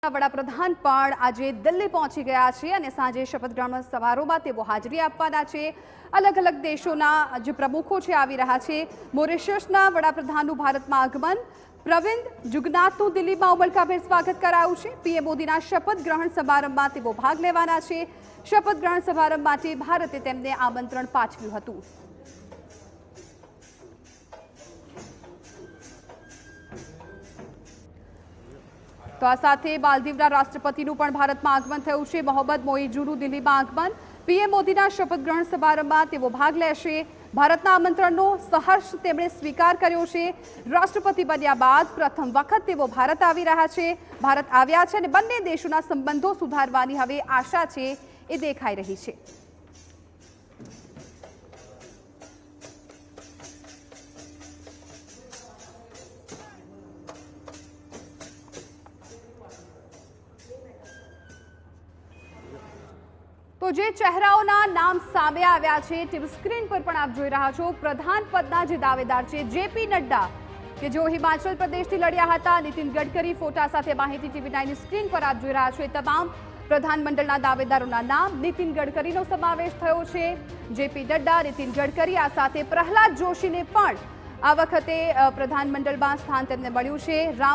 વડાપ્રધાન પણ આજે દિલ્હી પહોંચી ગયા છે અને સાંજે શપથ ગ્રહણ સમારોહમાં તેઓ હાજરી આપવાના છે। અલગ અલગ દેશોના જે પ્રમુખો છે આવી રહ્યા છે। મોરિશિયસના વડાપ્રધાનનું ભારતમાં આગમન, પ્રવિંદ જુગનાથનું દિલ્હીમાં ઉમળકાભેર સ્વાગત કરાયું છે। પીએમ મોદીના શપથ ગ્રહણ સમારંભમાં તેઓ ભાગ લેવાના છે। શપથ ગ્રહણ સમારંભ માટે ભારતે તેમને આમંત્રણ પાઠવ્યું હતું। તો આ સાથે માલદીવના રાષ્ટ્રપતિનું પણ ભારતમાં આગમન થયું છે। મોહમ્મદ મોઇઝુનું દિલ્હીમાં આગમન, પીએમ મોદીના શપથ ગ્રહણ સમારંભમાં તેઓ ભાગ લેશે। ભારતના આમંત્રણનો સહર્ષ તેમણે સ્વીકાર કર્યો છે। રાષ્ટ્રપતિ બન્યા બાદ પ્રથમ વખત તેઓ ભારત આવી રહ્યા છે। ભારત આવ્યા છે અને બંને દેશોના સંબંધો સુધારવાની હવે આશા છે એ દેખાઈ રહી છે। તો જે ચહેરાઓના નામ સામે આવ્યા છે ટીવી સ્ક્રીન પર પણ આપ જોઈ રહ્યા છો। પ્રધાન પદના જે દાવેદાર છે જેપી નડ્ડા, કે જેઓ હિમાચલ પ્રદેશથી લડ્યા હતા। નીતિન ગડકરી ફોટા સાથે માહિતી ટીવી9 સ્ક્રીન પર આપ જોઈ રહ્યા છો। એ તમામ પ્રધાનમંડળના દાવેદારોના નામ, નીતિન ગડકરીનો સમાવેશ થયો છે। જેપી નડ્ડા, નીતિન ગડકરી, આ સાથે પ્રહલાદ જોશીને પણ આ વખતે પ્રધાનમંડળમાં સ્થાન તેમને મળ્યું છે।